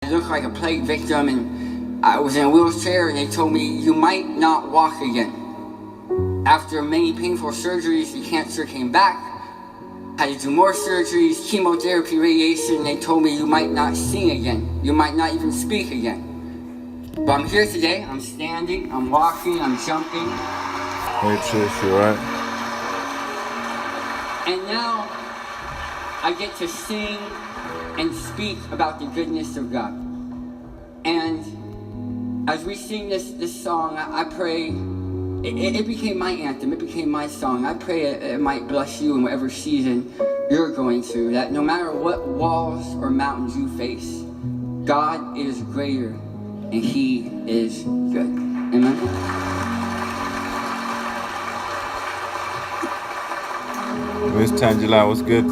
I looked like a plague victim, and I was in a wheelchair, and they told me you might not walk again. After many painful surgeries, the cancer came back. I had to do more surgeries, chemotherapy, radiation, and they told me you might not sing again. You might not even speak again. But I'm here today. I'm standing, I'm walking, I'm jumping. Hey, Trish, you right? And now I get to sing and speak about the goodness of God. And as we sing this song, I pray, it became my anthem, it became my song. I pray it might bless you in whatever season you're going through, that no matter what walls or mountains you face, God is greater and He is good. Amen? Miss Tangela, what's good?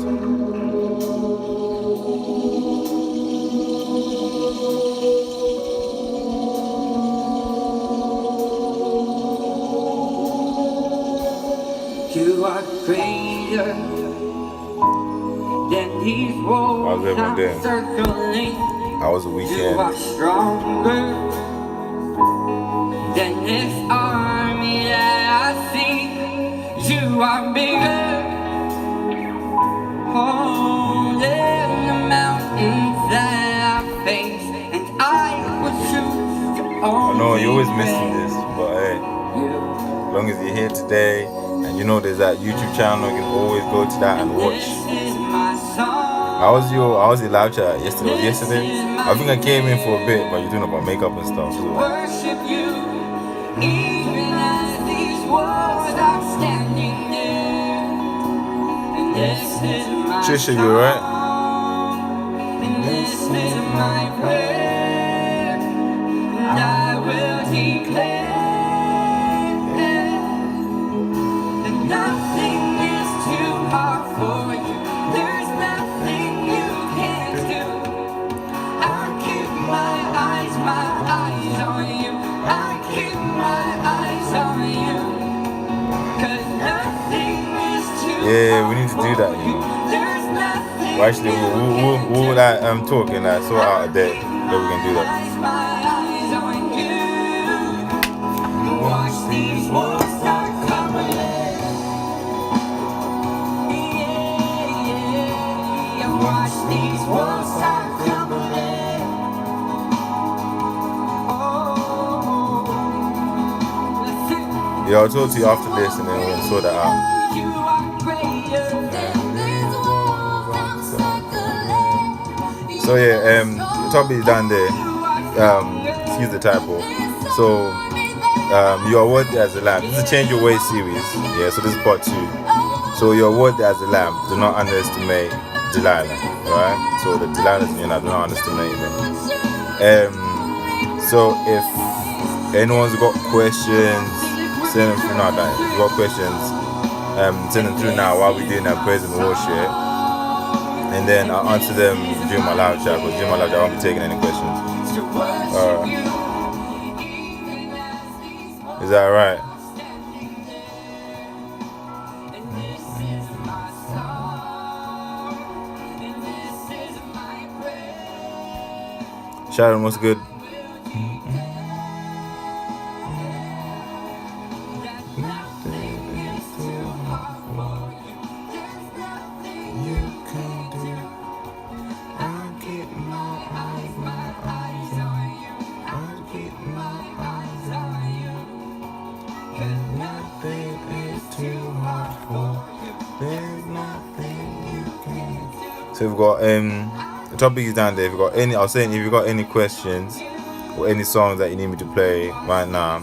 You are greater than these walls I'm circling. How was the weekend? You are stronger than this army that I see. You are bigger, oh, than the mountains that I face. And I would choose to I know you're always only missing this, but hey, as long as you're here today, and you know there's that YouTube channel, you can always go to that and watch. How was your live chat yesterday? Was it yesterday? I think I came in for a bit, but you're doing about makeup and stuff. So. Worship you, even as these walls are standing there. And this is my Trisha, you alright? And this is my prayer. And I will declare that nothing is too hard for you. There's nothing you can't do. I keep my eyes on you. I keep my eyes on you. 'Cause nothing is too Yeah, we need to do that, you know. There's nothing. Well, actually, we'll like talk and like sort out a day that we can do that. Eyes on you. Watch these walls start coming in. Yeah. Watch these walls start coming in. Yeah, I'll talk to you after this and then we'll sort that out. You are greater than these walls I'm circling. So yeah, the topic is down there. Excuse the typo. So you are worthy as a lamb. This is a Change Your Ways series. Yeah, so this is part 2. So you are worthy as a lamb. Do not underestimate Delilah. Alright? So the Delilah's in your life, do not underestimate them. So if anyone's got questions, send them through now. If you've got questions, send them through now while we're doing that praise and worship. And then I'll answer them during my live chat, because during my live chat I won't be taking any questions. Is that alright? Sharon, what's good? So we've got the topic is down there. If you've got any, I was saying if you've got any questions or any songs that you need me to play right now,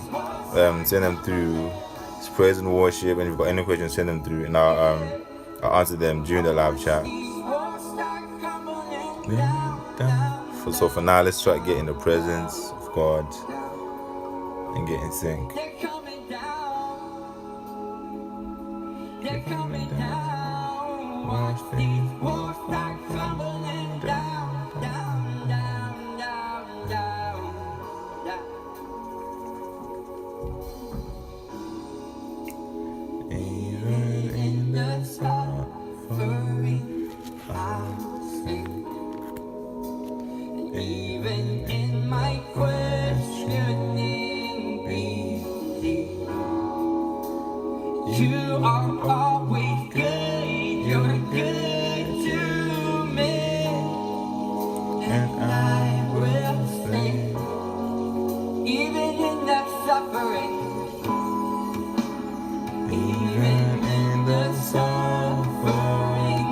send them through. It's praise and worship, and if you've got any questions, send them through, and I'll answer them during the live chat. So for now, let's try to get in the presence of God and get in sync. They're coming down. Watch these walls start crumbling down, down, down, down, down, down. Even in the suffering, I'll sing. Even Even in my questioning belief, you are always good. You're good to me, and I will stay. Even in the suffering, even in the suffering,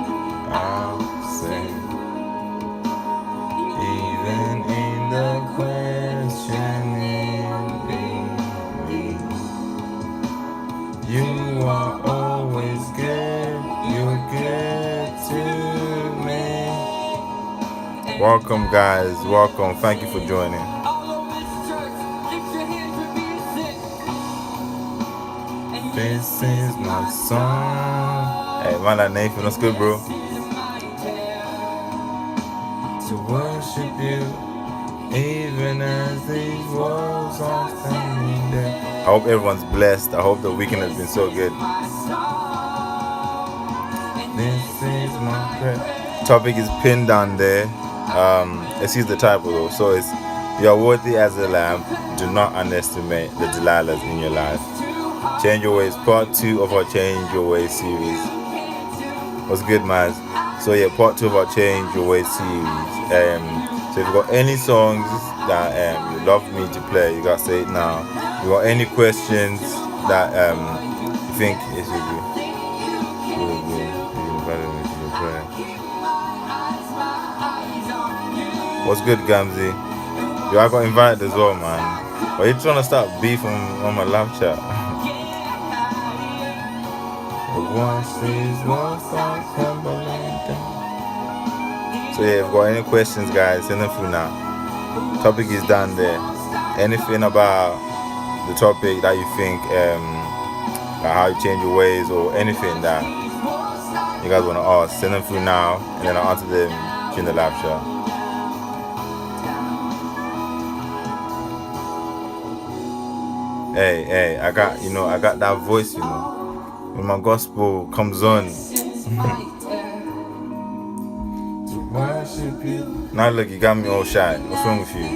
I'll say. Even in the questioning belief, you are always good. You're good to me. Welcome, guys. Welcome. Thank you for joining. This is my song. Hey, man, that Nathan, that's good, bro. To worship you, even as these walls are standing there. I hope everyone's blessed. I hope the weekend has been so good. This is my prayer. Topic is pinned down there. Let's use the title though. So it's "You are worthy as a lamb. Do not underestimate the Delilahs in your life." Change Your Ways, part 2 of our Change Your Ways series. What's good, man? So yeah, part 2 of our Change Your Ways series. So if you got any songs that you'd love me to play, you gotta say it now. If you got any questions that you think it should be, what's good, Gamzi? Yo, I got invited as well, man. Why you trying to start beef on my live chat? So yeah, if you've got any questions, guys, send them through now. Topic is down there. Anything about the topic that you think, like how you change your ways, or anything that you guys want to ask, send them through now, and then I'll answer them during the live chat. Hey, I got that voice, when my gospel comes on. Now look, you got me all shy. What's wrong with you?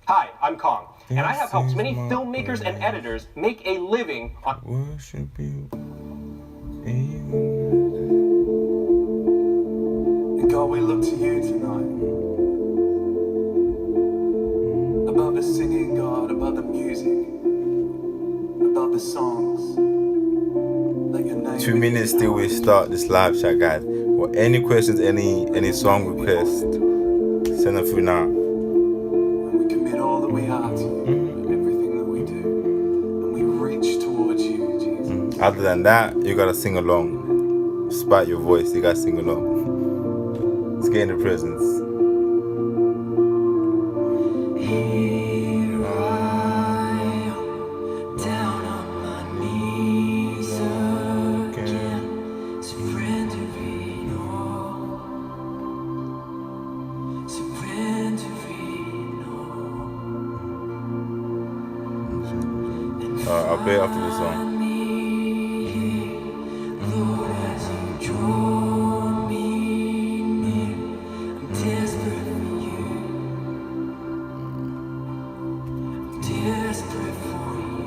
Hi, I'm Kong, and I have helped many filmmakers and editors make a living on worship you. God, we look to you tonight. About the singing, God, about the music, about the songs. Let your name 2 minutes till we start this live chat, guys. Or any questions, any song request, send them through now. And we commit all that we are to you, everything that we do. And we reach towards you, Jesus. Other than that, you gotta sing along. Despite your voice, you gotta sing along. Let's get in the presence. Here I am, down on my knees again, surrendering all, surrendering all. I'll play after the song. Lord, as you draw me near, I'm desperate for you. I'm desperate for you.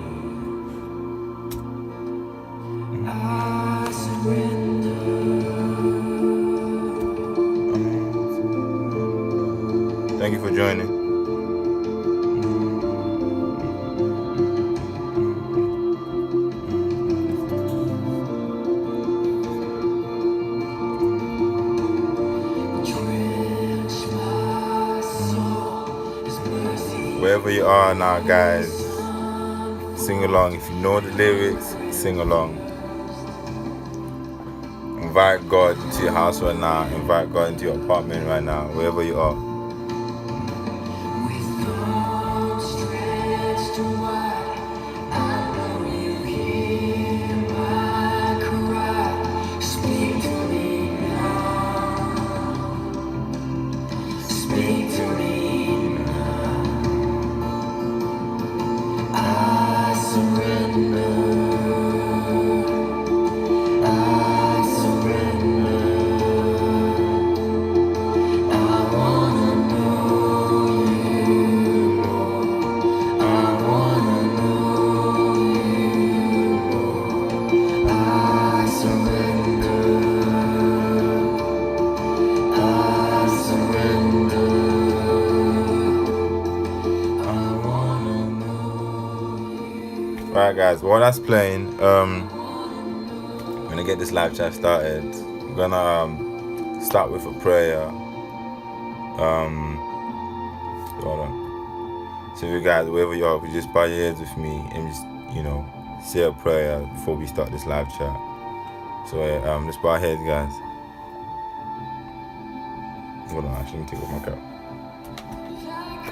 I surrender. Thank you for joining. Wherever you are now, guys, sing along. If you know the lyrics, sing along. Invite God into your house right now. Invite God into your apartment right now, wherever you are. With arms stretched wide, I know you hear my cry. Speak to me now. Speak to me now. Alright guys, while that's playing, I'm gonna get this live chat started. I'm gonna start with a prayer. Hold on. So if you guys, wherever you are, could you just bow your heads with me and just, say a prayer before we start this live chat. So let's bow our heads, guys. Hold on, actually, let me take off my cap.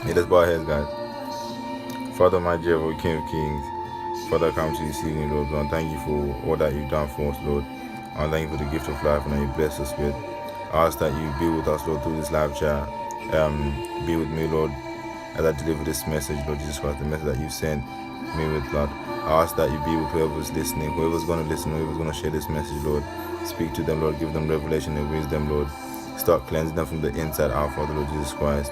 Yeah, let's bow our heads, guys. Father, my Jehovah, King of Kings. Father, I come to you this evening, Lord. I thank you for all that you've done for us, Lord. I thank you for the gift of life and that you bless us with. I ask that you be with us, Lord, through this live chat. Be with me, Lord, as I deliver this message, Lord Jesus Christ, the message that you sent me with, Lord. I ask that you be with whoever's listening, whoever's going to listen, whoever's going to share this message, Lord. Speak to them, Lord. Give them revelation and wisdom, Lord. Start cleansing them from the inside out, Father, Lord Jesus Christ.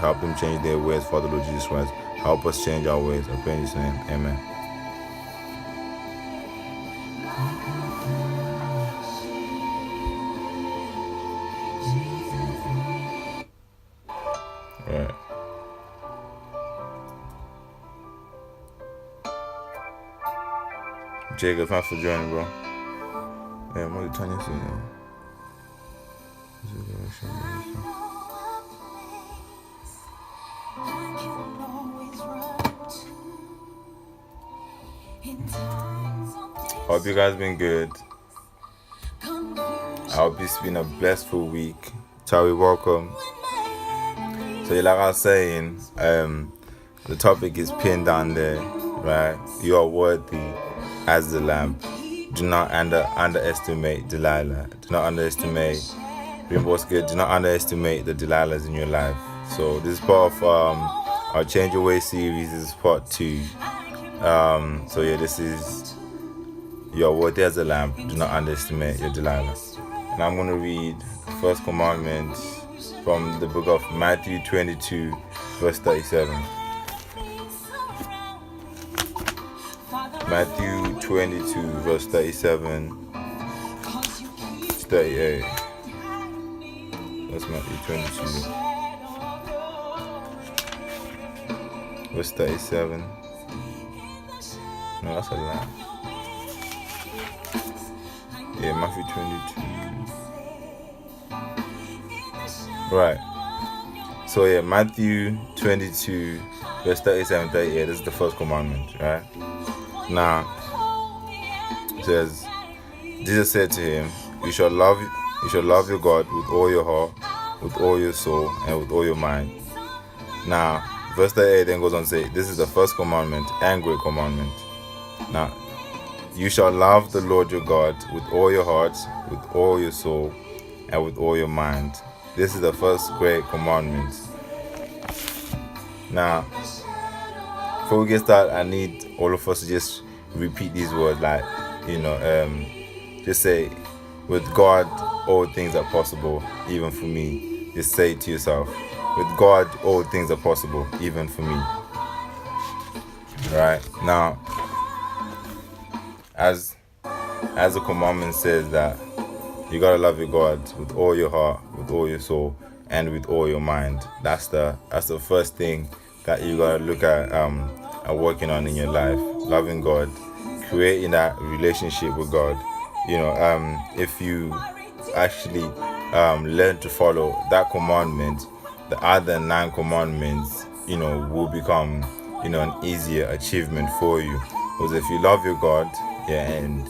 Help them change their ways, Father, Lord Jesus Christ. Help us change our ways. I pray in His name. Amen. Right. Jacob, thanks for joining, bro. Yeah, what are you trying to say now? Hope you guys been good. I hope it's been a blissful week. Charlie, welcome. So like I was saying, the topic is pinned down there, right? You are worthy as the lamb. Do not underestimate Delilah. Do not underestimate Rainbow's good. Do not underestimate the Delilahs in your life. So this is part of our Change Your Way series. This is part 2. So yeah, this is you are worthy as a lamb. Do not underestimate your Delilah. And I'm going to read the first commandment from the book of Matthew 22, verse 37. Matthew 22, verse 37 to 38. That's Matthew 22, verse 37. No, that's a lie. Yeah, Matthew 22. Right. So yeah, Matthew 22, verse 37, 38. This is the first commandment, right? Now, it says, Jesus said to him, you shall love your God with all your heart, with all your soul, and with all your mind. Now, verse 38 then goes on to say, this is the first commandment and great commandment. Now, you shall love the Lord your God with all your heart, with all your soul, and with all your mind. This is the first great commandment. Now, before we get started, I need all of us to just repeat these words, like, just say, with God, all things are possible, even for me. Just say it to yourself. With God, all things are possible, even for me. Right? Now, as the commandment says that you gotta love your God with all your heart, with all your soul, and with all your mind. That's the first thing that you gotta look at working on in your life. Loving God, creating that relationship with God. If you actually learn to follow that commandment, the other 9 commandments, will become, an easier achievement for you. Because if you love your God, and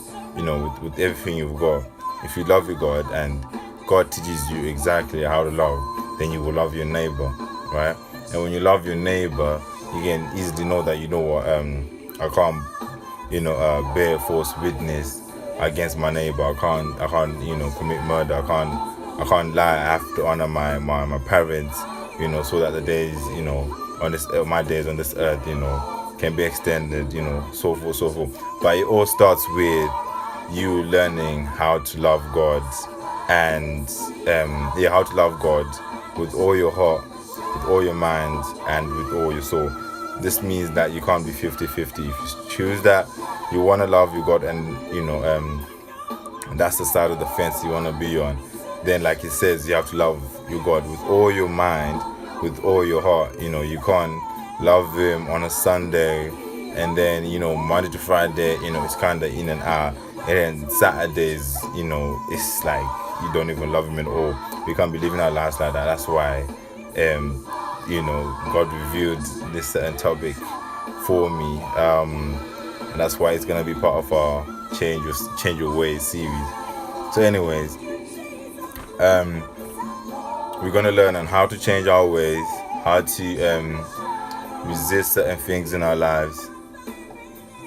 with everything you've got, if you love your God and God teaches you exactly how to love, then you will love your neighbor, right? And when you love your neighbor, you can easily know that, I can't, bear false witness against my neighbor. I can't, commit murder. I can't lie. I have to honor my parents, so that the days, on this, my days on this earth, can be extended, so forth, so forth. But it all starts with you learning how to love God, and how to love God with all your heart, with all your mind, and with all your soul. This means that you can't be 50-50. If you choose that you want to love your God, and that's the side of the fence you want to be on, then like it says, you have to love your God with all your mind, with all your heart. You can't love him on a Sunday, and then Monday to Friday, it's kind of in and out, and then Saturdays, it's like you don't even love him at all. We can't be living our lives like that. That's why God revealed this certain topic for me, and that's why it's gonna be part of our change your ways series. So anyways, we're gonna learn on how to change our ways, how to resist certain things in our lives,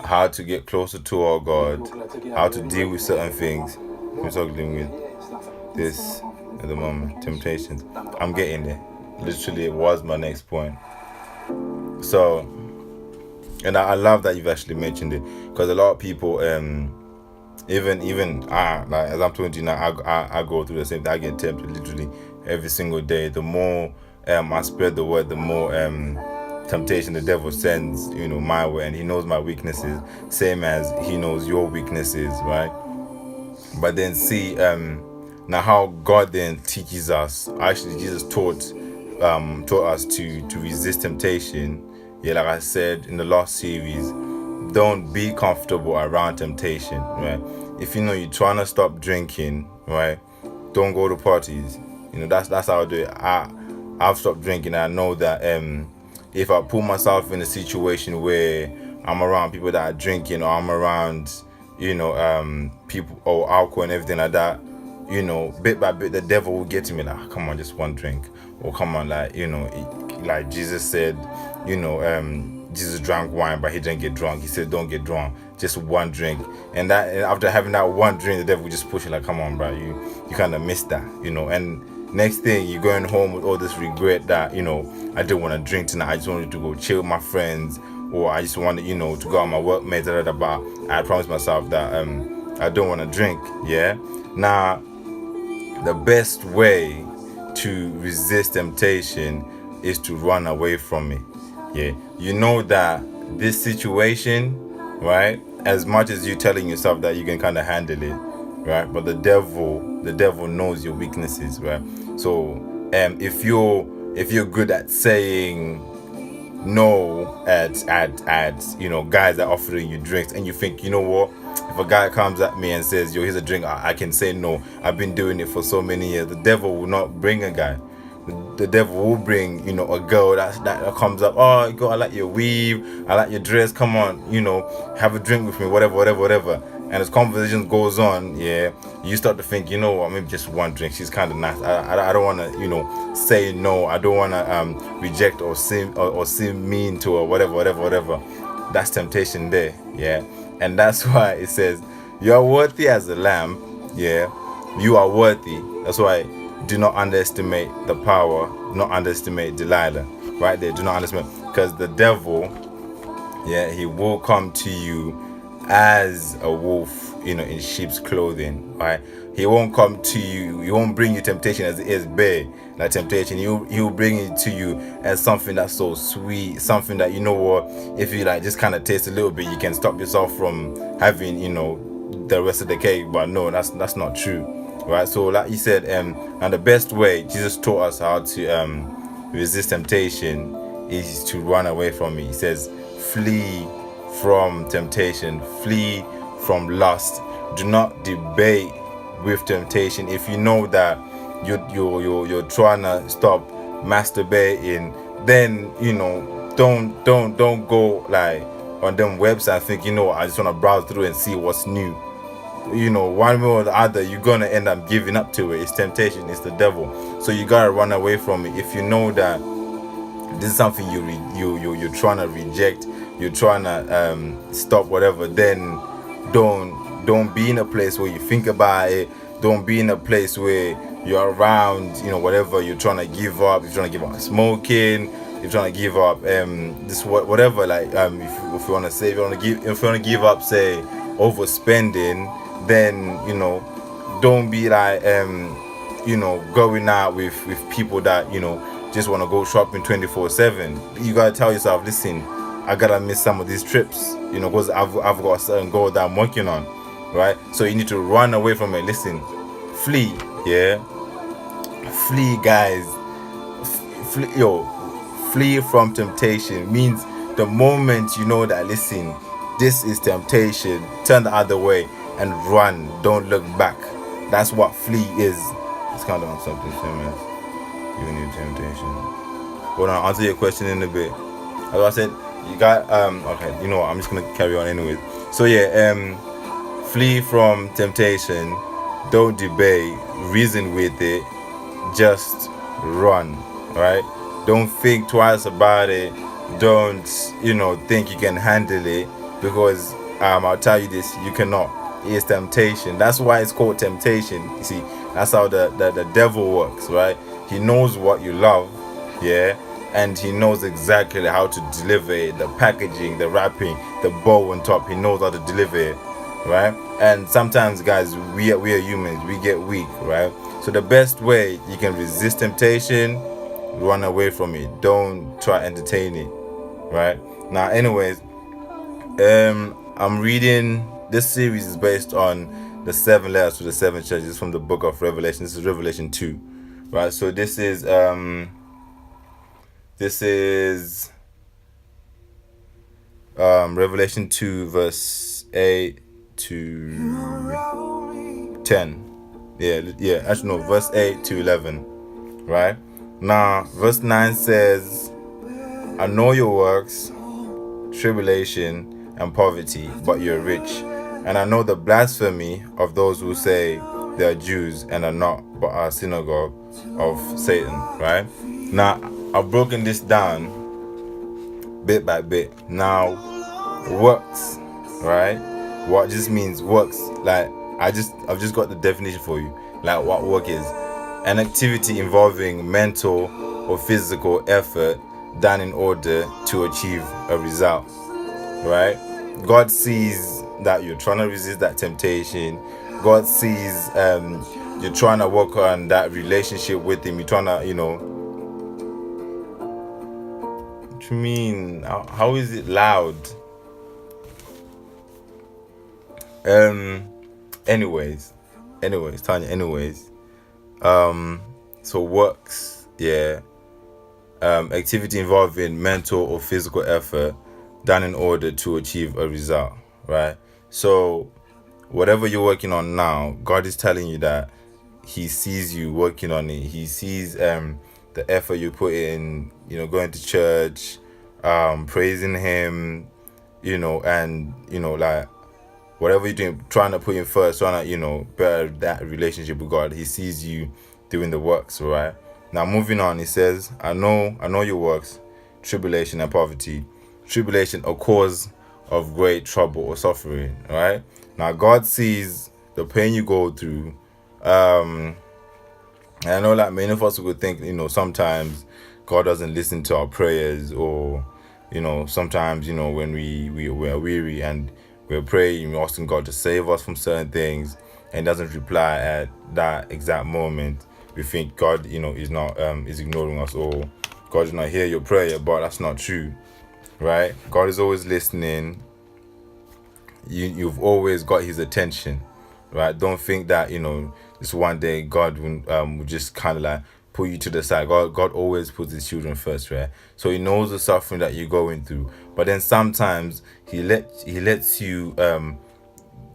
how to get closer to our God, how to deal with certain things. We're struggling with this at the moment, temptations. I'm getting there. Literally, it was my next point. So, and I love that you've actually mentioned it, because a lot of people, even I, like, as I'm talking to you now, I go through the same thing. I get tempted literally every single day. The more I spread the word, the more temptation the devil sends, my way, and he knows my weaknesses, same as he knows your weaknesses, right? But then see, now how God then teaches us. Actually, Jesus taught us to resist temptation. Yeah, like I said in the last series, don't be comfortable around temptation, right? If you're trying to stop drinking, right, don't go to parties. That's how I do it. I've stopped drinking. I know that if I put myself in a situation where I'm around people that are drinking, or I'm around people or alcohol and everything like that, bit by bit the devil will get to me, like, come on, just one drink, or come on, like like Jesus said, Jesus drank wine but he didn't get drunk. He said don't get drunk, just one drink. And after having that one drink, the devil will just push you, like, come on, bro, you kind of missed that, and next thing you're going home with all this regret that I didn't want to drink tonight, I just wanted to go chill with my friends, or I just wanted to go out with my workmates, but I promised myself that I don't want to drink. Yeah, now the best way to resist temptation is to run away from it. Yeah, that this situation, right, as much as you telling yourself that you can kind of handle it, right, but the devil knows your weaknesses, right? So if you're good at saying no at guys that are offering you drinks, and you think, what, if a guy comes at me and says, yo, here's a drink, I can say no, I've been doing it for so many years, the devil will not bring a guy. The devil will bring a girl that comes up, oh girl, I like your weave, I like your dress, come on, have a drink with me, whatever. And as conversation goes on, yeah, you start to think, maybe just one drink, she's kind of nice, I don't want to say no, I don't want to reject or seem mean to her, whatever. That's temptation there. Yeah, and that's why it says you are worthy as a lamb. Yeah, you are worthy. That's why do not underestimate the power, do not underestimate Delilah, right there. Do not underestimate, because the devil, yeah, he will come to you as a wolf, in sheep's clothing, right? He won't come to you, he won't bring you temptation as it is bare, like temptation. He'll bring it to you as something that's so sweet, something that, if you just kind of taste a little bit, you can stop yourself from having, the rest of the cake. But no, that's not true, right? So like you said, and the best way Jesus taught us how to resist temptation is to run away from it. He says, flee from temptation, flee from lust. Do not debate with temptation. If you know that you're trying to stop masturbating, then don't go like on them websites think I just want to browse through and see what's new. One way or the other, you're gonna end up giving up to it. It's temptation, it's the devil. So you gotta run away from it. If you know that this is something you're trying to reject, you're trying to stop, whatever, then don't be in a place where you think about it. Don't be in a place where you're around whatever you're trying to give up. You're trying to give up smoking, you're trying to give up this whatever, like if you want to say, if you want to give up, say, overspending, then don't be like going out with people that just want to go shopping 24/7. You gotta tell yourself, listen, I gotta miss some of these trips, because I've got a certain goal that I'm working on, right? So you need to run away from it. Listen, flee, flee, guys. Flee from temptation means the moment you know that, listen, this is temptation, turn the other way and run. Don't look back. That's what flee is. It's kind of on something famous. You need temptation. Hold on, I'll answer your question in a bit. As I said, you got okay, you know what, I'm just gonna carry on anyways. So flee from temptation, don't debate, reason with it, just run, right? Don't think twice about it. Don't think you can handle it, because I'll tell you this, you cannot. It is temptation. That's why it's called temptation. You see, that's how the devil works, right? He knows what you love, and he knows exactly how to deliver it, the packaging, the wrapping, the bow on top. He knows how to deliver it, right? And sometimes, guys, we are humans, we get weak, right? So the best way you can resist temptation, run away from it. Don't try entertain it, right? Now, anyways, I'm reading, this series is based on the 7 letters to the 7 churches from the book of Revelation. This is Revelation 2, right? So this is Revelation 2 verse 8 to 10. Actually no, verse 8 to 11, right? Now, verse 9 says, I know your works, tribulation and poverty, but you're rich. And I know the blasphemy of those who say they are Jews and are not, but are a synagogue of Satan, right? Now, I've broken this down bit by bit. Now, works, right? What just means works, like I've just got the definition for you, like what work is. An activity involving mental or physical effort done in order to achieve a result, right? God sees that you're trying to resist that temptation. God sees you're trying to work on that relationship with him. You're trying to, what you mean? How is it loud? Anyways, Tanya, so works, activity involving mental or physical effort done in order to achieve a result, right? So whatever you're working on now, God is telling you that he sees you working on it. He sees the effort you put in, going to church, praising him, and like whatever you're doing, trying to put him first, trying to better that relationship with God. He sees you doing the works, right? Now, moving on, he says, I know your works, tribulation and poverty. Tribulation, a cause of great trouble or suffering, right? Now, God sees the pain you go through. And I know that many of us would think, sometimes God doesn't listen to our prayers, or, sometimes, when we're weary and we're praying, we're asking God to save us from certain things, and doesn't reply at that exact moment. We think God, is not is ignoring us, or God is not hear your prayer, but that's not true, right? God is always listening. You've always got his attention, right? Don't think that this one day God will just kind of like put you to the side. God always puts his children first, right? So he knows the suffering that you're going through, but then sometimes he lets you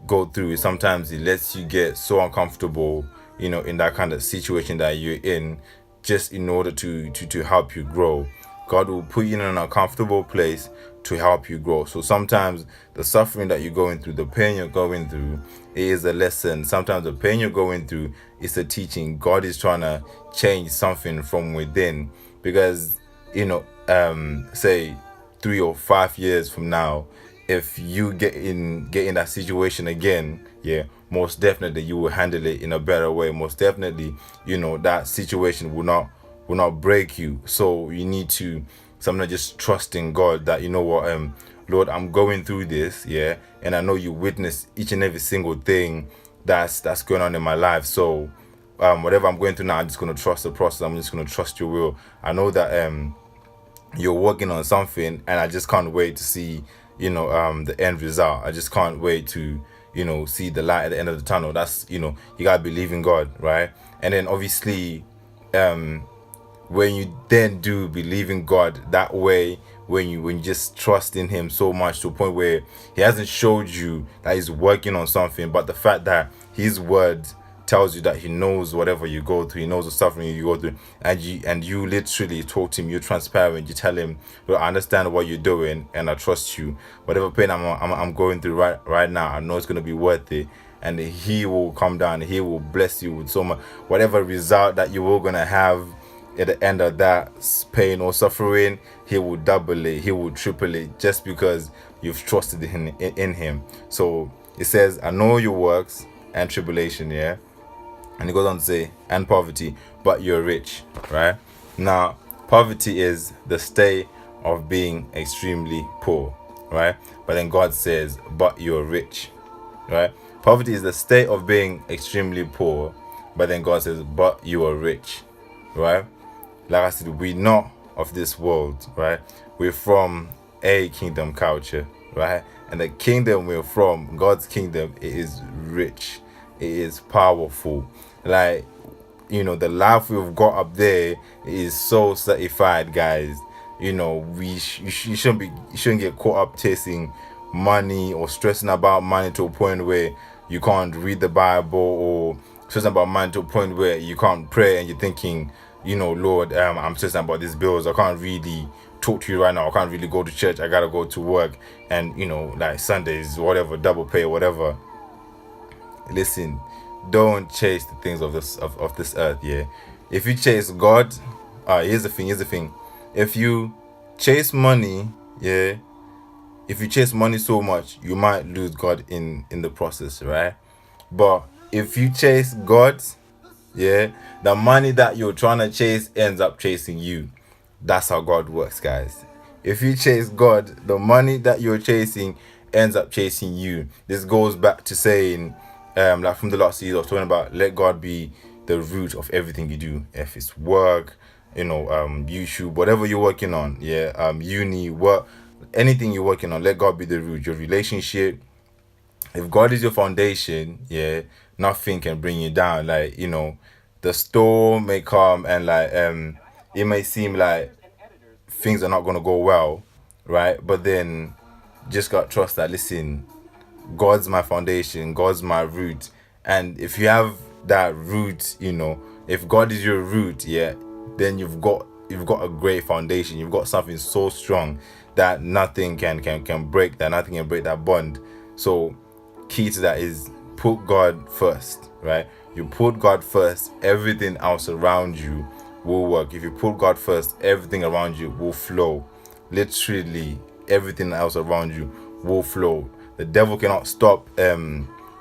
go through it. Sometimes he lets you get so uncomfortable, in that kind of situation that you're in, just in order to help you grow. God will put you in an uncomfortable place to help you grow. So sometimes the suffering that you're going through, the pain you're going through, is a lesson. Sometimes the pain you're going through is a teaching. God is trying to change something from within, because say 3 or 5 years from now, if you get in that situation again, most definitely you will handle it in a better way. Most definitely, that situation will not break you. So you need to So I'm gonna just trust in God that, you know what, Lord, I'm going through this, yeah, and I know you witness each and every single thing that's going on in my life. So whatever I'm going through now, I'm just gonna trust the process. I'm just gonna trust your will. I know that you're working on something, and I just can't wait to see, you know, the end result. I just can't wait to, you know, see the light at the end of the tunnel. That's, you know, you gotta believe in God, right? And then obviously, when you then do believe in God that way, when you just trust in him so much to a point where he hasn't showed you that he's working on something, but the fact that his word tells you that he knows whatever you go through, he knows the suffering you go through, and you literally talk to him, you're transparent, you tell him, well, I understand what you're doing and I trust you. Whatever pain I'm going through right now, I know it's gonna be worth it, and he will come down, he will bless you with so much, whatever result that you were gonna have at the end of that pain or suffering, he will double it, he will triple it, just because you've trusted in him. So it says, I know your works and tribulation, yeah, and it goes on to say, and poverty, but you're rich, right? Now, poverty is the state of being extremely poor, right? But then God says, but you're rich, right? Poverty is the state of being extremely poor, but then God says, but you are rich, right? Like I said, we're not of this world, right? We're from a kingdom culture, right? And the kingdom we're from, God's kingdom, it is rich, it is powerful. Like, you know, the life we've got up there is so certified, guys. You know, you shouldn't get caught up chasing money or stressing about money to a point where you can't read the Bible, or stressing about money to a point where you can't pray and you're thinking, you know, Lord, I'm stressing about these bills. I can't really talk to you right now. I can't really go to church. I gotta go to work, and you know, like Sundays, whatever, double pay, whatever. Listen, don't chase the things of this earth. Yeah, if you chase God, here's the thing. If you chase money, yeah, if you chase money so much, you might lose God in the process, right? But if you chase God, yeah, the money that you're trying to chase ends up chasing you. That's how God works, guys. If you chase God, the money that you're chasing ends up chasing you. This goes back to saying, like from the last season, I was talking about, let God be the root of everything you do. If it's work, you know, YouTube, whatever you're working on, yeah, uni, work, anything you're working on, let God be the root. Your relationship, if God is your foundation, yeah, nothing can bring you down. Like, you know, the storm may come, and like it may seem like things are not gonna go well, right? But then just got trust that, listen, God's my foundation, God's my root. And if you have that root, you know, if God is your root, yeah, then you've got a great foundation. You've got something so strong that nothing can break that, nothing can break that bond. So key to that is put God first, right? You put God first, everything else around you will work. If you put God first, everything around you will flow. Literally everything else around you will flow. The devil cannot stop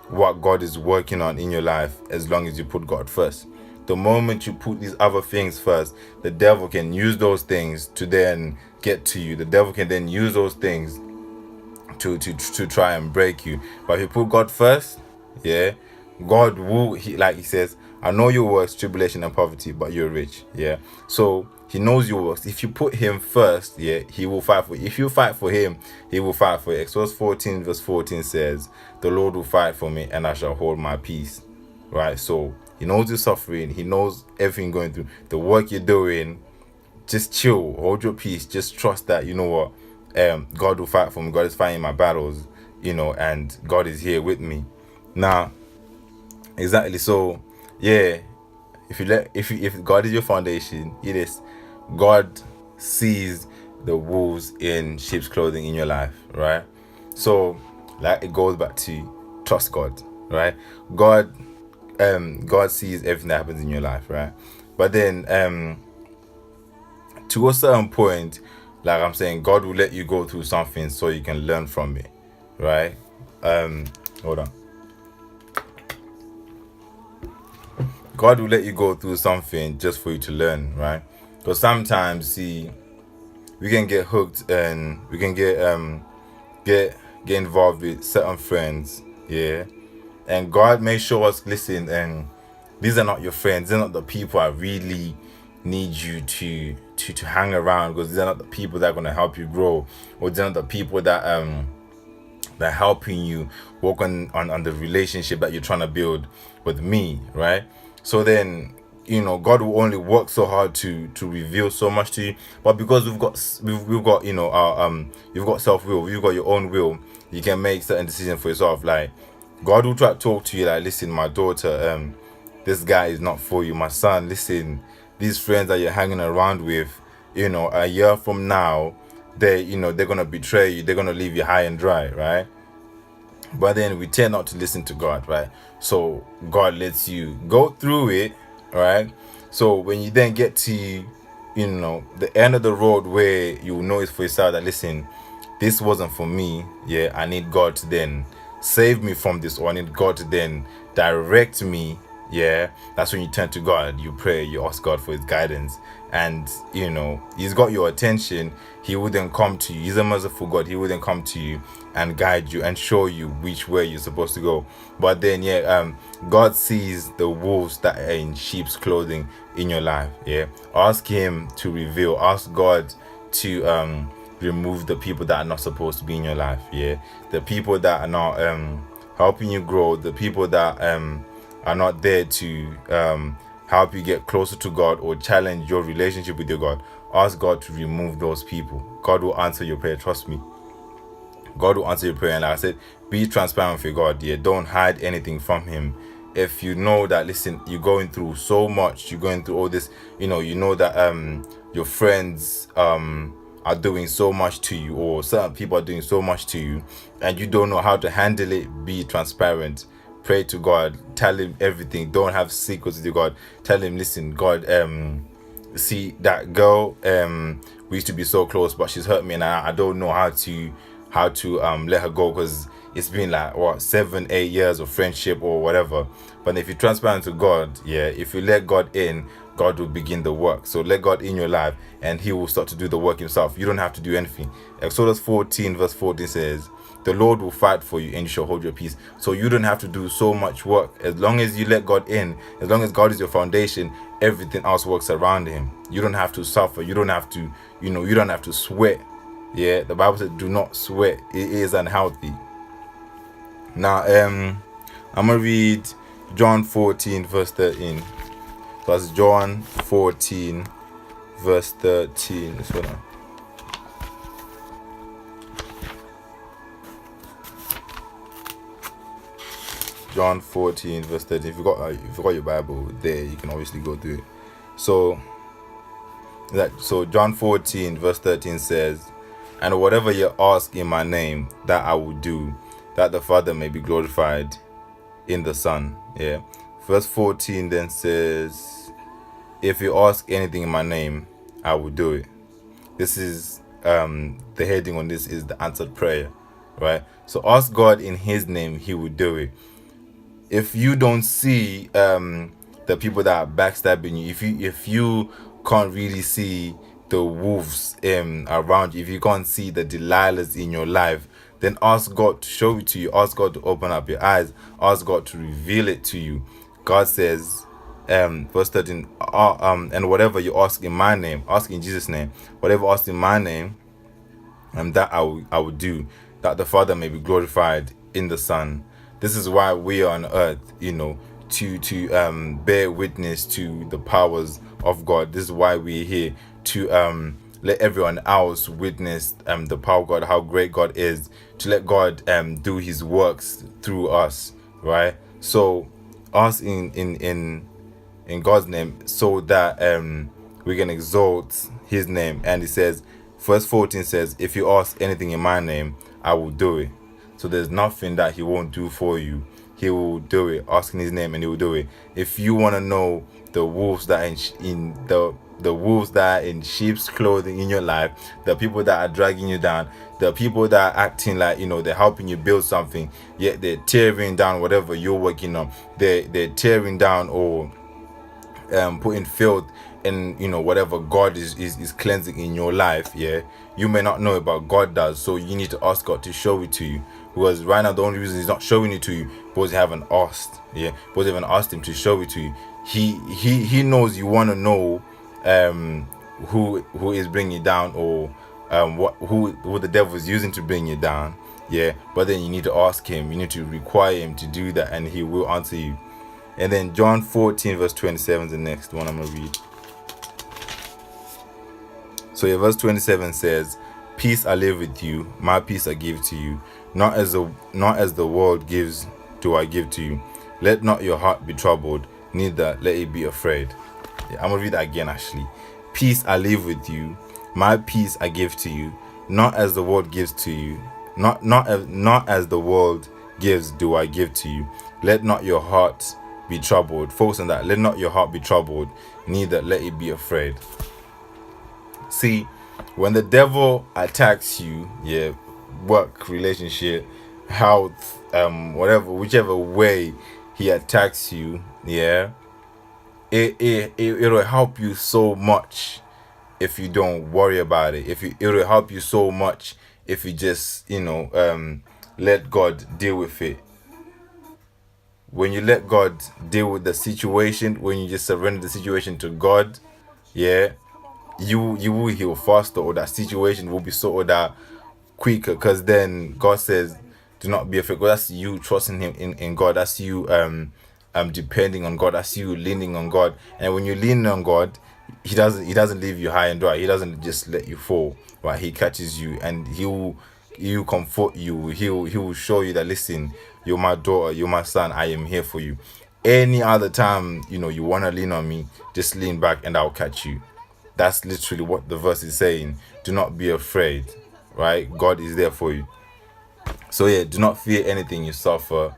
what God is working on in your life as long as you put God first. The moment you put these other things first, the devil can use those things to then get to you. The devil can then use those things to try and break you. But if you put God first, yeah, God will, like he says, I know your works, tribulation and poverty, but you're rich. Yeah, so he knows your works. If you put him first, yeah, he will fight for you. If you fight for him, he will fight for you. Exodus 14 verse 14 says, the Lord will fight for me and I shall hold my peace. Right? So he knows your suffering, he knows everything going through, the work you're doing. Just chill, hold your peace, just trust that, you know what, God will fight for me. God is fighting my battles, you know, and God is here with me. Now, exactly. So, yeah, if God is your foundation, it is. God sees the wolves in sheep's clothing in your life, right? So, like, it goes back to trust God, right? God sees everything that happens in your life, right? But then, to a certain point, like I'm saying, God will let you go through something so you can learn from it, right? Hold on. God will let you go through something just for you to learn, right? Because sometimes, see, we can get hooked and we can get involved with certain friends, yeah. And God may show us, listen, and these are not your friends. They're not the people I really need you to hang around, because they're not the people that are gonna help you grow, or they're not the people that that are helping you work on the relationship that you're trying to build with me, right? So then, God will only work so hard to reveal so much to you, but because we've got our you've got self-will, you've got your own will, you can make certain decisions for yourself. Like, God will try to talk to you like, listen, my daughter, this guy is not for you. My son, listen, these friends that you're hanging around with, a year from now, they're gonna betray you, they're gonna leave you high and dry, right? But then we tend not to listen to God, right? So God lets you go through it, right? So when you then get to the end of the road, where you know it's for yourself that, listen, this wasn't for me, yeah, I need God to then save me from this, or I need God to then direct me, yeah. That's when you turn to God, you pray, you ask God for his guidance, and he's got your attention. He will then come to you. He's a merciful God. He will then come to you and guide you and show you which way you're supposed to go. But then God sees the wolves that are in sheep's clothing in your life, yeah. Ask him to reveal, ask God to remove the people that are not supposed to be in your life, yeah. The people that are not helping you grow, the people that are not there to help you get closer to God or challenge your relationship with your God. Ask God to remove those people. God will answer your prayer, trust me. God will answer your prayer. And like I said, be transparent with God, yeah. Don't hide anything from him. If you know that, listen, you're going through so much, you're going through all this, you know that your friends are doing so much to you, or certain people are doing so much to you, and you don't know how to handle it, be transparent. Pray to God, tell him everything. Don't have secrets with your God. Tell him, listen, God, see that girl, we used to be so close, but she's hurt me, and I don't know how to let her go, because it's been like 7-8 years of friendship or whatever. But if you're transparent to God, yeah, if you let God in, God will begin the work. So let God in your life, and he will start to do the work himself. You don't have to do anything. Exodus 14 verse 14 says, the Lord will fight for you, and you shall hold your peace. So you don't have to do so much work. As long as you let God in, as long as God is your foundation, everything else works around him. You don't have to suffer. You don't have to, you don't have to sweat. Yeah, the Bible says do not sweat. It is unhealthy. Now, I'm gonna read John 14 verse 13. So that's John 14 verse 13. This one. John 14 verse 13. If you got your Bible there, you can obviously go through it. So John 14 verse 13 says, and whatever you ask in my name, that I will do, that the Father may be glorified in the Son. Yeah. Verse 14 then says, if you ask anything in my name, I will do it. This is the heading on this is the answered prayer, right? So ask God in his name, he will do it. If you don't see the people that are backstabbing you, if you can't really see the wolves around you, if you can't see the Delilahs in your life, then ask God to show it to you. Ask God to open up your eyes. Ask God to reveal it to you. God says, verse 13, and whatever you ask in my name, ask in Jesus' name, whatever you ask in my name, that I will do, that the Father may be glorified in the Son. This is why we are on earth, to bear witness to the powers of God. This is why we're here, to let everyone else witness the power of God, how great God is, to let God do his works through us, right? So us in God's name, so that we can exalt his name. And it says, verse 14 says, if you ask anything in my name, I will do it. So there's nothing that he won't do for you. He will do it. Ask in his name and he will do it. If you want to know the wolves that are the wolves that are in sheep's clothing in your life, the people that are dragging you down, the people that are acting like they're helping you build something, yet they're tearing down whatever you're working on. They're tearing down or putting filth and whatever God is cleansing in your life, yeah, you may not know it, but God does. So you need to ask God to show it to you, because right now the only reason He's not showing it to you because you haven't asked, yeah, because you haven't asked Him to show it to you. He knows you want to know who is bringing you down, or who the devil is using to bring you down, yeah. But then you need to ask Him, you need to require Him to do that, and He will answer you. And then John 14 verse 27 is the next one I'm gonna read. So verse 27 says, "Peace I live with you, my peace I give to you. Not as the world gives do I give to you. Let not your heart be troubled, neither let it be afraid." Yeah, I'm gonna read that again actually. "Peace I live with you, my peace I give to you. Not as the world gives to you. Not as the world gives do I give to you. Let not your heart be troubled." Focus on that. Let not your heart be troubled, neither let it be afraid. See, when the devil attacks you, yeah, work, relationship, health, whichever way he attacks you, yeah, it'll help you so much if you don't worry about it. It'll help you so much if you just let God deal with it. When you let God deal with the situation, when you just surrender the situation to God, yeah, you will heal faster, or that situation will be sorted out quicker, because then God says, do not be afraid. That's you trusting Him in God. That's you depending on God. That's you leaning on God. And when you lean on God, He doesn't leave you high and dry. He doesn't just let you fall, right? He catches you, and He will comfort you. He will show you that, listen, you're my daughter, you're my son, I am here for you. Any other time you want to lean on me, just lean back and I'll catch you. That's literally what the verse is saying. Do not be afraid, right? God is there for you. So yeah, do not fear anything you suffer.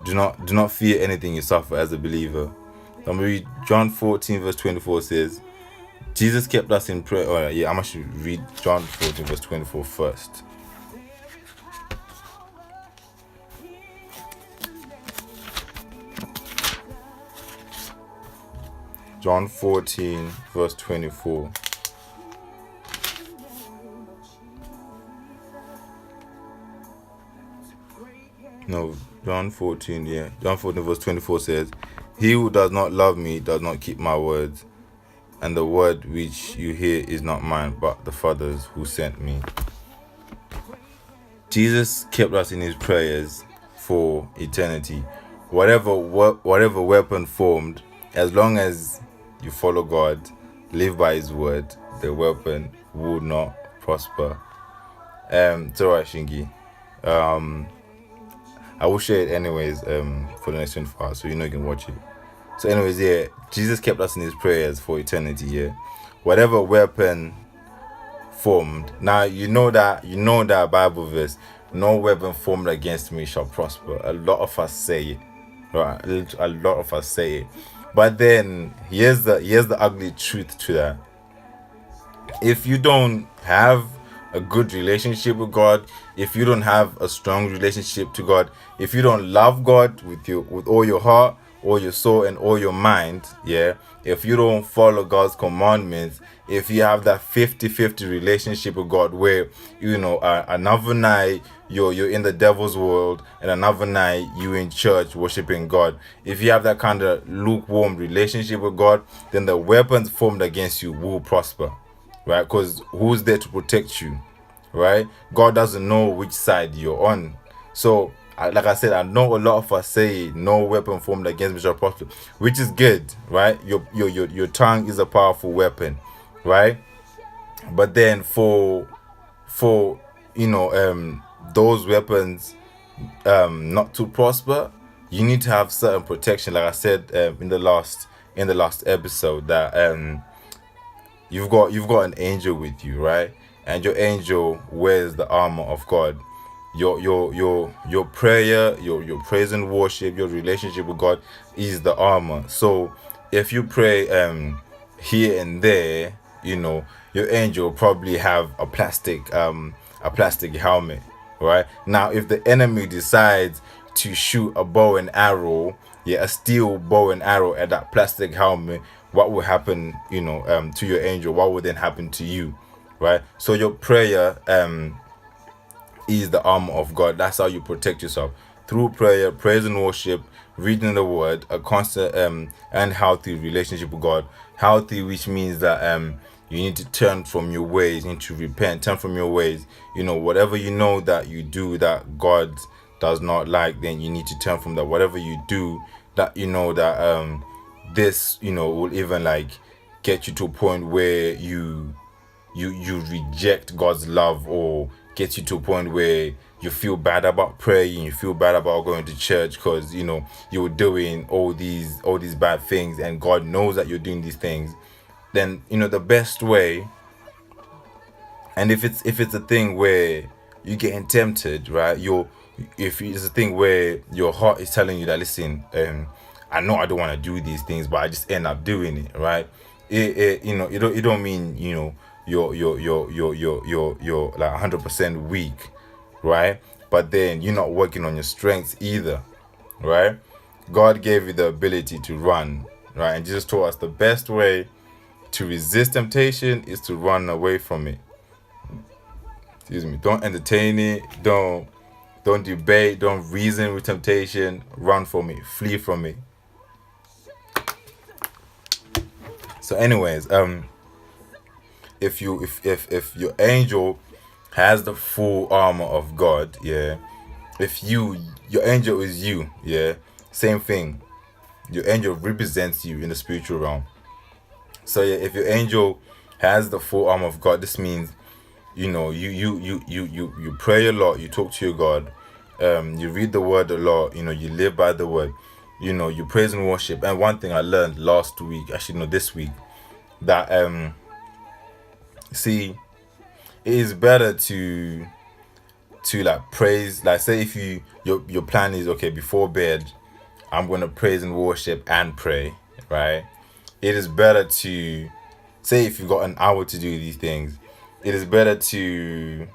Do not fear anything you suffer as a believer. I'm gonna read John 14 verse 24 says, Jesus kept us in prayer. Oh yeah, I'm actually read John 14 verse 24 first. John 14 verse 24. No, John 14, yeah. John 14 verse 24 says, "He who does not love me does not keep my words, and the word which you hear is not mine, but the Father's who sent me." Jesus kept us in His prayers for eternity. Whatever weapon formed, as long as you follow God, live by His word, the weapon will not prosper. It's alright, Shingi. I will share it anyways for the next 24 hours, so you can watch it. So anyways, yeah, Jesus kept us in His prayers for eternity, yeah. Whatever weapon formed, now you know that Bible verse, no weapon formed against me shall prosper. A lot of us say it, right? A lot of us say it. But then here's the ugly truth to that. If you don't have a good relationship with God, if you don't have a strong relationship to God, if you don't love God with all your heart, all your soul, and all your mind, yeah, if you don't follow God's commandments, if you have that 50-50 relationship with God where another night you're in the devil's world and another night you in church worshiping God, if you have that kind of lukewarm relationship with God, then the weapons formed against you will prosper, right? Because who's there to protect you, right? God doesn't know which side you're on. So like I said, I know a lot of us say no weapon formed against me shall prosper, which is good, right? Your tongue is a powerful weapon, right? But then for those weapons not to prosper, you need to have certain protection. Like I said in the last episode, that you've got an angel with you, right? And your angel wears the armor of God. Your prayer, your praise and worship, your relationship with God is the armor. So if you pray here and there, your angel will probably have a plastic helmet, right? Now if the enemy decides to shoot a bow and arrow, a steel bow and arrow at that plastic helmet, what will happen, to your angel, what will then happen to you, right? So your prayer is the armor of God. That's how you protect yourself, through prayer, praise and worship, reading the word, a constant and healthy relationship with God. Healthy, which means that you need to turn from your ways, you need to repent, turn from your ways. Whatever that you do that God does not like, then you need to turn from that. Whatever you do that that this will even like get you to a point where you reject God's love, or get you to a point where you feel bad about praying, you feel bad about going to church because you're doing all these bad things, and God knows that you're doing these things. Then the best way, and if it's a thing where you're getting tempted, right? If it's a thing where your heart is telling you that, listen, I know I don't want to do these things, but I just end up doing it, right? It don't mean you're like 100% weak, right? But then you're not working on your strengths either, right? God gave you the ability to run, right? And Jesus taught us the best way to resist temptation is to run away from it. Excuse me. Don't entertain it. Don't debate. Don't reason with temptation. Run from it. Flee from it. So, anyways, if your angel has the full armor of God, yeah. If your angel is you, yeah. Same thing. Your angel represents you in the spiritual realm. So yeah, if your angel has the full armor of God, this means you pray a lot, you talk to your God, you read the word a lot, you live by the word, you praise and worship. And one thing I learned last week, this week, that see, it is better to like praise, like say if your plan is, okay, before bed I'm gonna praise and worship and pray, right? It is better to say, if you've got an hour to do these things, it is better to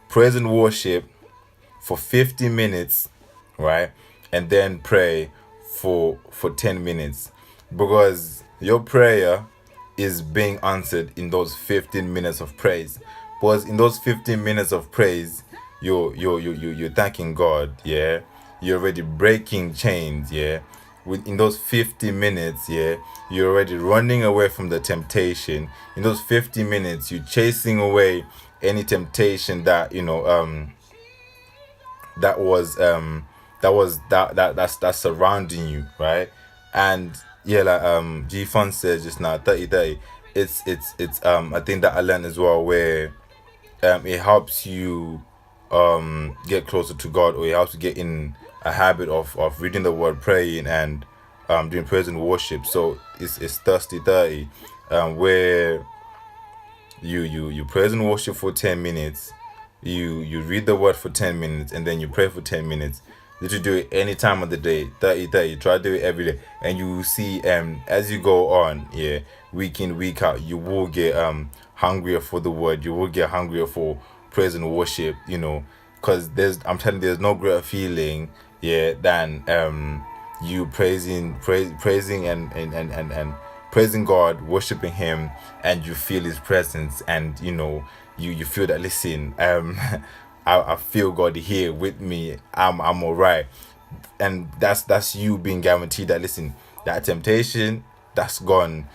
praise and worship for 50 minutes, right? And then pray for 10 minutes, because your prayer is being answered in those 15 minutes of praise. Because in those 15 minutes of praise, you're thanking God, yeah. You're already breaking chains, yeah. In those 50 minutes, yeah, you're already running away from the temptation. In those 50 minutes, you're chasing away any temptation that's surrounding you, right? And yeah, like G Fun says just now, 30-30. It's I think that I learned as well, where it helps you get closer to God, or it helps you get in a habit of reading the word, praying, and doing praise and worship. So it's 30-30, where you praise and worship for 10 minutes, you read the word for 10 minutes, and then you pray for 10 minutes. You should do it any time of the day. 30-30. Try to do it every day, and you will see as you go on, yeah, week in, week out, you will get hungrier for the word. You will get hungrier for praise and worship, because I'm telling you, there's no greater feeling, yeah, than you praising and praising God, worshiping Him, and you feel His presence, and you feel that, listen, I feel God here with me. I'm all right, and that's you being guaranteed that, listen, that temptation, that's gone.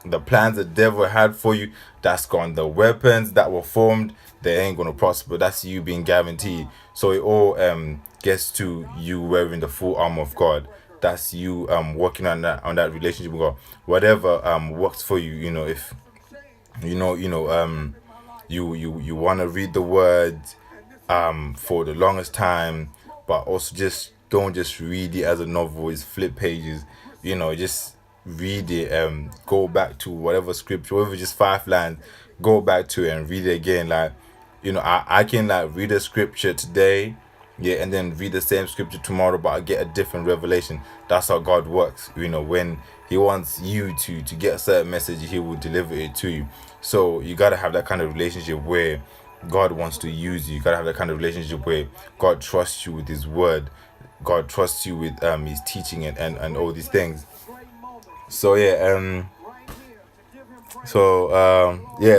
The plans the devil had for you, that's gone. The weapons that were formed, they ain't gonna prosper. That's you being guaranteed. So it all gets to you wearing the full armor of God. That's you working on that relationship with God. Whatever works for you. If you want to read the word for the longest time, but also just don't just read it as a novel. It's flip pages. Just read it. Go back to whatever scripture, whether just 5 lines, go back to it and read it again. Like, I can like read a scripture today, yeah, and then read the same scripture tomorrow, but I get a different revelation. That's how God works. When He wants you to get a certain message, He will deliver it to you. So you gotta have that kind of relationship where God wants to use you. You gotta have that kind of relationship where God trusts you with His word. God trusts you with His teaching and all these things. So yeah,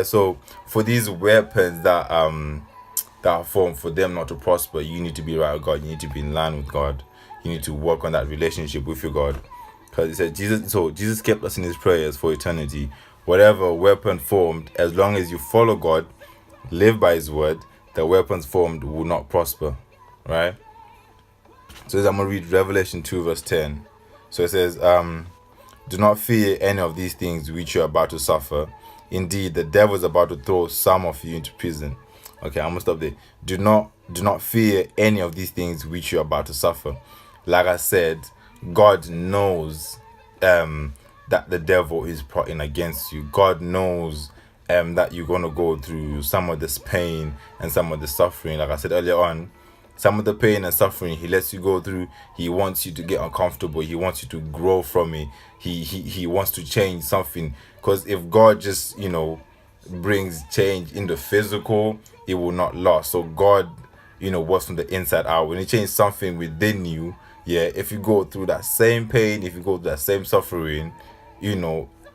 so for these weapons that are formed for them not to prosper, you need to be right with God. You need to be in line with God. You need to work on that relationship with your God. Because it said Jesus kept us in his prayers for eternity. Whatever weapon formed, as long as you follow God, live by his word, the weapons formed will not prosper. Right? So I'm gonna read Revelation 2 verse 10. So it says, do not fear any of these things which you're about to suffer. Indeed, the devil is about to throw some of you into prison. Okay, I'm gonna stop there. Do not fear any of these things which you're about to suffer. Like I said, God knows that the devil is plotting against you. God knows that you're gonna go through some of this pain and some of the suffering. Like I said earlier on, some of the pain and suffering he lets you go through, he wants you to get uncomfortable. He wants you to grow from it. He wants to change something. Because if God just, brings change in the physical, it will not last. So God, works from the inside out. When he changes something within you, if you go through that same pain, if you go through that same suffering,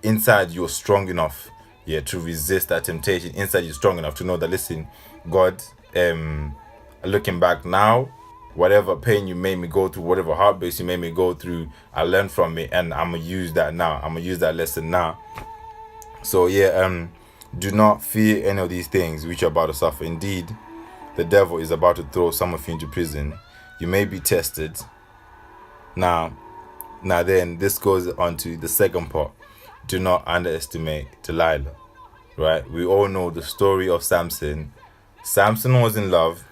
inside you're strong enough, to resist that temptation. Inside you're strong enough to know that, listen, God, looking back now, whatever pain you made me go through, whatever heartbreaks you made me go through, I learned from it, and I'm gonna use that now. I'm gonna use that lesson now. So do not fear any of these things which you're about to suffer. Indeed, the devil is about to throw some of you into prison. You may be tested. Now then, this goes on to the second part. Do not underestimate Delilah. Right? We all know the story of Samson. Samson was in love.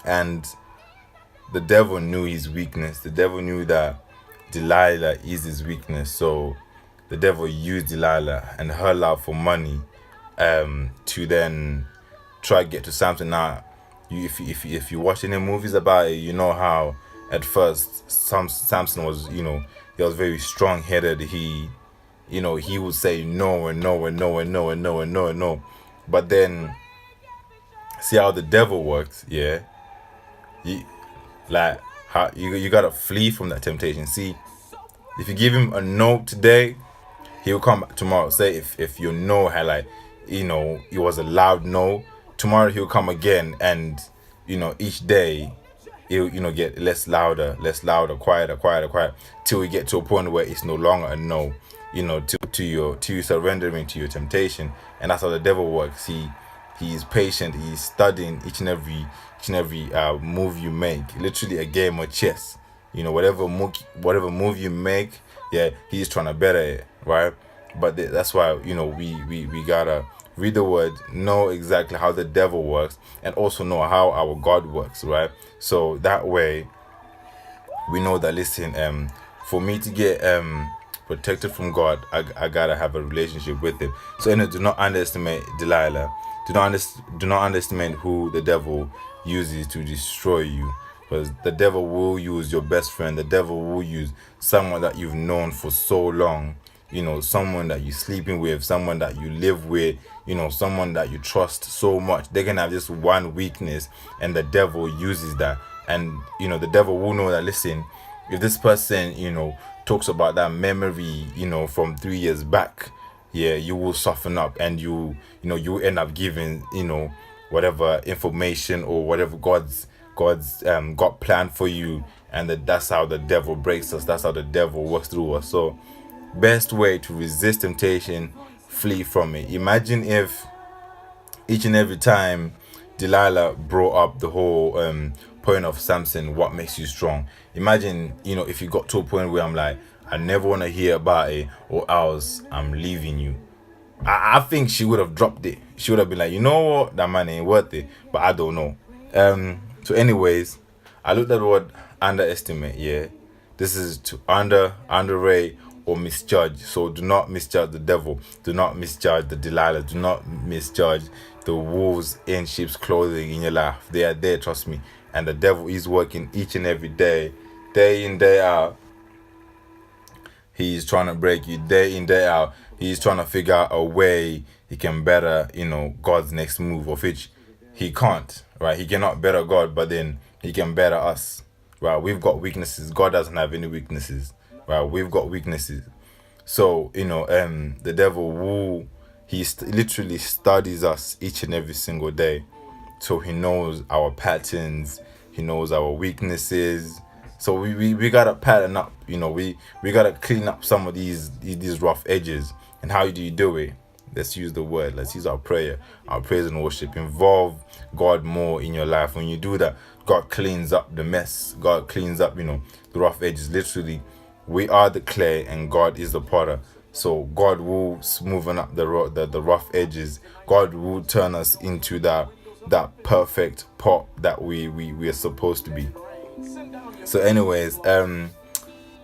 And the devil knew his weakness. The devil knew that Delilah is his weakness. So the devil used Delilah and her love for money to then try to get to Samson. Now, if you watch any movies about it, you know how at first Samson was, he was very strong-headed. He would say no and no and no and no and no and no and no. But then, see how the devil works, you gotta flee from that temptation. See, if you give him a no today, he'll come back tomorrow. Say if your no had it was a loud no, tomorrow he'll come again, and each day he'll get less louder, quieter, till we get to a point where it's no longer a no, to you surrendering to your temptation. And that's how the devil works. He's patient. He's studying each and every move you make. Literally a game of chess. Whatever move you make, he's trying to better it, right? But that's why we gotta read the word, know exactly how the devil works, and also know how our God works, right? So that way we know that, listen, for me to get protected from God, I gotta have a relationship with him. So do not underestimate Delilah. Do not underestimate who the devil uses to destroy you. Because the devil will use your best friend. The devil will use someone that you've known for so long. Someone that you're sleeping with, someone that you live with, someone that you trust so much. They can have just one weakness, and the devil uses that. And, the devil will know that, listen, if this person, talks about that memory, from 3 years back, you will soften up, and you end up giving, whatever information or whatever God's got planned for you. And that's how the devil breaks us. That's how the devil works through us. So best way to resist temptation, flee from it. Imagine if each and every time Delilah brought up the whole point of Samson, what makes you strong. Imagine, if you got to a point where I'm like, I never want to hear about it, or else I'm leaving you. I think she would have dropped it. She would have been like, you know what, that man ain't worth it. But I don't know. So anyways, I looked at the word underestimate. This is to underrate or misjudge. So do not misjudge the devil. Do not misjudge the Delilah. Do not misjudge the wolves in sheep's clothing in your life. They are there, trust me. And the devil is working each and every day in, day out. He's trying to break you day in, day out. He's trying to figure out a way he can better, God's next move, of which he can't, right? He cannot better God, but then he can better us, right? We've got weaknesses. God doesn't have any weaknesses, right? We've got weaknesses. So, the devil literally studies us each and every single day. So he knows our patterns, he knows our weaknesses. So we gotta pattern up, we gotta clean up some of these rough edges. And how do you do it? Let's use the word. Let's use our prayer, our praise and worship. Involve God more in your life. When you do that, God cleans up the mess. God cleans up, the rough edges. Literally, we are the clay and God is the potter. So God will smoothen up the rough edges. God will turn us into that perfect pot that we are supposed to be. So anyways,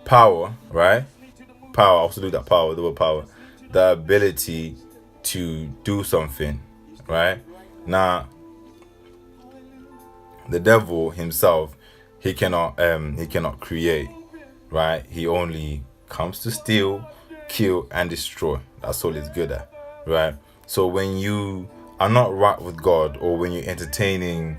power, right? Power, also do that power, the word power. The ability to do something, right? Now, the devil himself, he cannot create, right? He only comes to steal, kill, and destroy. That's all he's good at, right? So when you are not right with God, or when you're entertaining,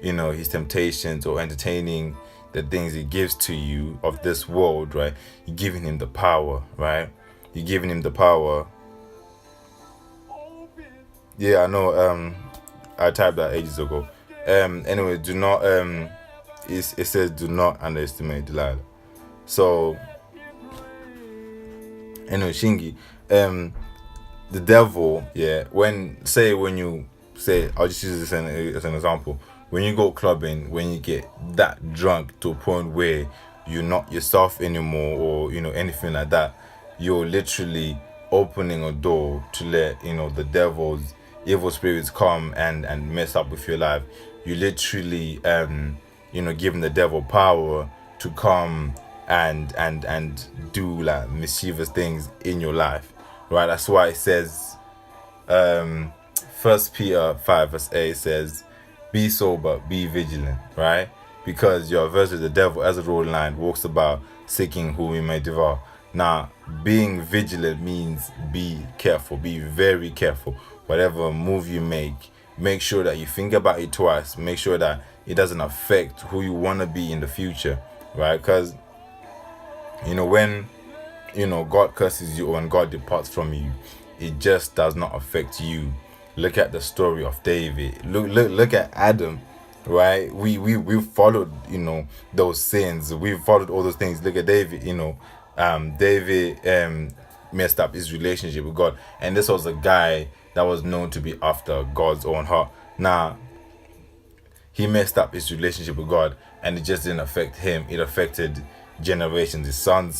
his temptations, or entertaining the things he gives to you of this world, right? You're giving him the power, right? You're giving him the power. Yeah, I know. I typed that ages ago. Anyway, do not. It says do not underestimate Delilah. So, anyway, Shingi, the devil, yeah. When you say, I'll just use this as an example. When you go clubbing, when you get that drunk to a point where you're not yourself anymore, or anything like that, you're literally opening a door to let the devil's evil spirits come and mess up with your life. You literally giving the devil power to come and do like mischievous things in your life, right? That's why it says, 1 Peter 5 verse 8 says, be sober, be vigilant, right? Because your adversary, the devil, as a roaring lion, walks about seeking whom he may devour. Now, being vigilant means be careful, be very careful. Whatever move you make sure that you think about it twice. Make sure that it doesn't affect who you want to be in the future, right? Because, when, God curses you or when God departs from you, it just does not affect you. Look at the story of David. Look at Adam, right? We followed, those sins. We followed all those things. Look at David, David messed up his relationship with God. And this was a guy that was known to be after God's own heart. Now, he messed up his relationship with God, and it just didn't affect him. It affected generations, his sons.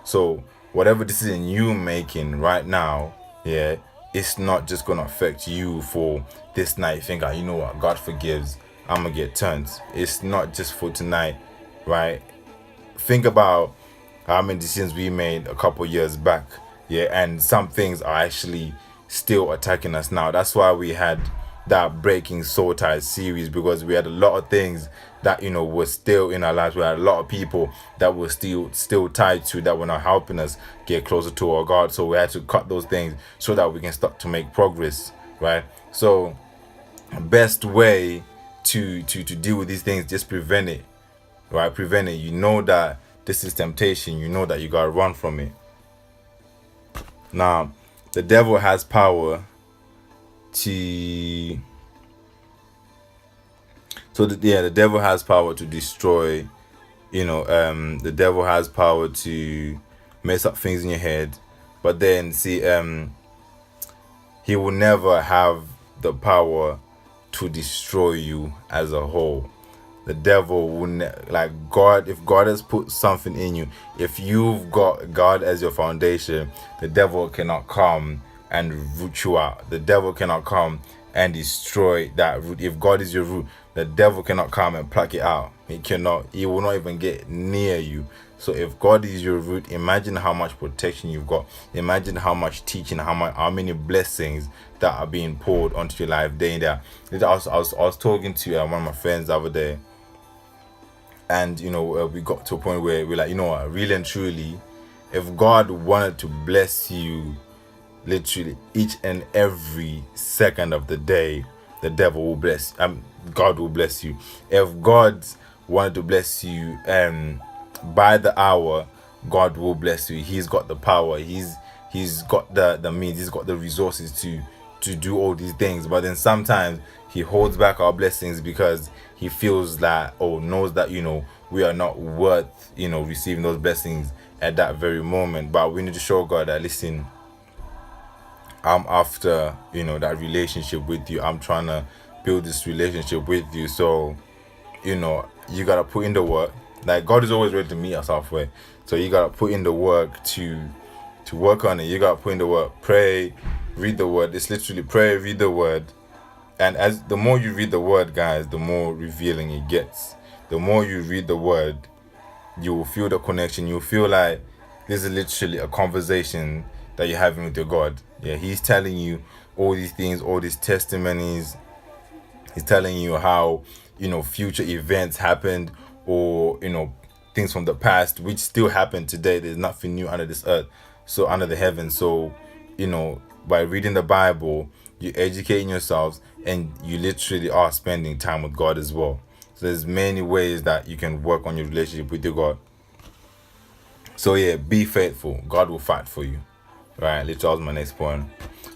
So whatever decision you making right now, yeah, it's not just gonna affect you for this night. You think, you know what, God forgives, I'm gonna get turned. It's not just for tonight, right? Think about how many decisions we made a couple years back, yeah, and some things are actually still attacking us now. That's why we had that Breaking Soul Ties series, because we had a lot of things that were still in our lives. We had a lot of people that were still tied to, that were not helping us get closer to our God. So we had to cut those things so that we can start to make progress, right? So best way to deal with these things, just prevent it, right? Prevent it. That this is temptation, that you gotta run from it. Now, the devil has power to... the devil has power to destroy, the devil has power to mess up things in your head. But then, he will never have the power to destroy you as a whole. The devil will God. If God has put something in you, if you've got God as your foundation, the devil cannot come and root you out. The devil cannot come and destroy that root. If God is your root, the devil cannot come and pluck it out. He cannot. He will not even get near you. So if God is your root, imagine how much protection you've got. Imagine how much teaching, how many blessings that are being poured onto your life day in day out. I was talking to one of my friends the other day, and we got to a point where we're like, what, really and truly, if God wanted to bless you literally each and every second of the day, the devil will bless. God will bless you. If God wanted to bless you by the hour, God will bless you. He's got the power. He's got the means. He's got the resources to do all these things. But then sometimes he holds back our blessings because he feels that, or knows that, we are not worth, receiving those blessings at that very moment. But we need to show God that, listen, I'm after, that relationship with you. I'm trying to build this relationship with you. So, you gotta put in the work. Like, God is always ready to meet us halfway. So you gotta put in the work to work on it. You gotta put in the work. Pray, read the word. It's literally pray, read the word. And as the more you read the word, guys, the more revealing it gets. The more you read the word, you will feel the connection. You'll feel like this is literally a conversation that you're having with your God. Yeah, he's telling you all these things, all these testimonies. He's telling you how, future events happened, or, things from the past which still happen today. There's nothing new under this earth, so under the heavens. So, by reading the Bible, you're educating yourselves, and you literally are spending time with God as well. So there's many ways that you can work on your relationship with your God. So yeah, be faithful. God will fight for you. Right, literally, my next point.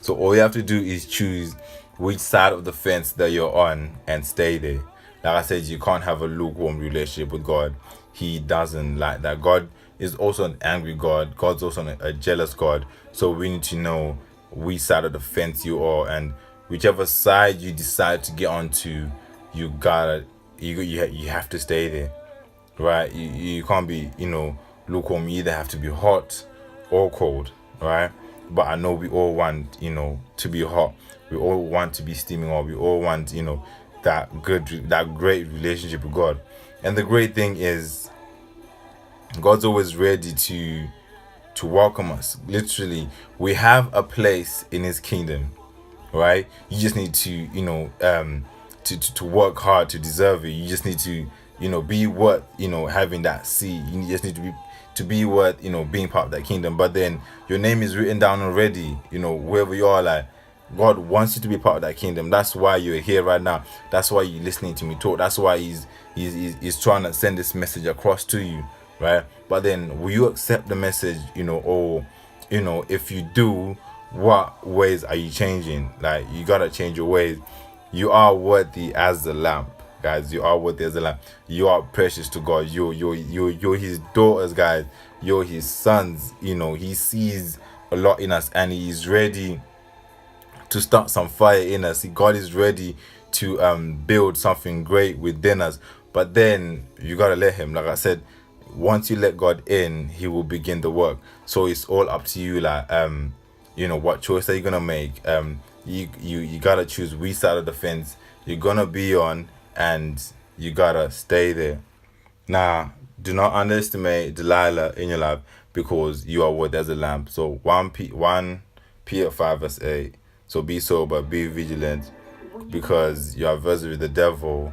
So all you have to do is choose which side of the fence that you're on and stay there. Like I said, you can't have a lukewarm relationship with God. He doesn't like that. God is also an angry God. God's also a jealous God. So we need to know which side of the fence you are, and whichever side you decide to get onto, you have to stay there. Right? You can't be, lukewarm. You either have to be hot or cold. Right? But I know we all want, to be hot. We all want to be steaming hot. We all want, that great relationship with God. And the great thing is, God's always ready to welcome us. Literally, we have a place in His kingdom, right? You just need to, to work hard to deserve it. You just need to, be worth, having that seat. You just need to be worth, being part of that kingdom. But then your name is written down already, wherever you are. Like, God wants you to be part of that kingdom. That's why you're here right now. That's why you're listening to me talk. That's why he's trying to send this message across to you, right? But then will you accept the message, or if you do, what ways are you changing? Like, you gotta change your ways. You are worthy as the lamb, guys. You are worthy as the lamb. You are precious to God. You're His daughters, guys. You're His sons. He sees a lot in us, and He's ready to start some fire in us. God is ready to build something great within us. But then you gotta let Him. Like I said, once you let God in, He will begin the work. So it's all up to you. Like, what choice are you gonna make? You gotta choose which side of the fence you're gonna be on, and you gotta stay there. Now, do not underestimate Delilah in your life, because you are worthy as a lamb. So 1 Peter 5 verse 8. So be sober, be vigilant, because your adversary, the devil,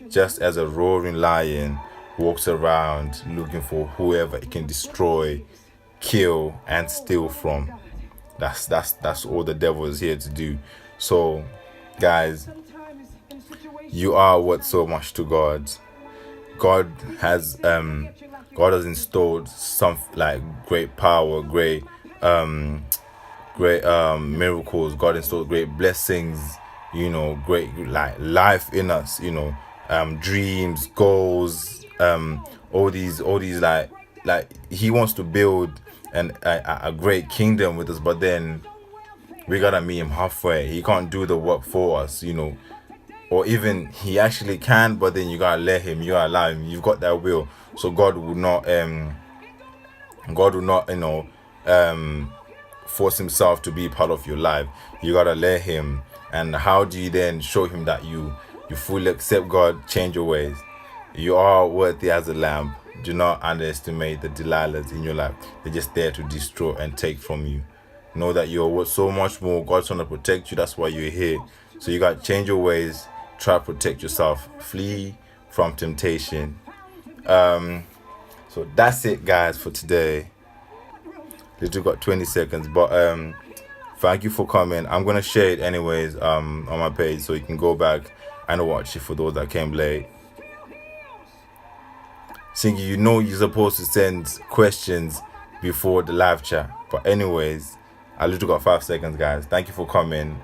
just as a roaring lion, walks around looking for whoever it can destroy, kill, and steal from. That's all the devil is here to do. So, guys, you are worth so much to God. God has installed some great power, great miracles. God installed great blessings, great life in us, dreams, goals, all these He wants to build a great kingdom with us. But then we gotta meet Him halfway. He can't do the work for us, or even He actually can, but then you gotta let Him. You gotta allow Him. You've got that will. So God will not force Himself to be part of your life. You gotta let Him. And how do you then show Him that you fully accept God? Change your ways. You are worthy as a lamb. Do not underestimate the Delilahs in your life. They're just there to destroy and take from you. Know that you're worth so much more. God's trying to protect you. That's why you're here. So you got to change your ways. Try to protect yourself. Flee from temptation. So that's it, guys, for today. Literally got 20 seconds, but thank you for coming. I'm gonna share it anyways on my page, so you can go back and watch it for those that came late. Singy, you know you're supposed to send questions before the live chat. But anyways, I literally got 5 seconds, guys. Thank you for coming.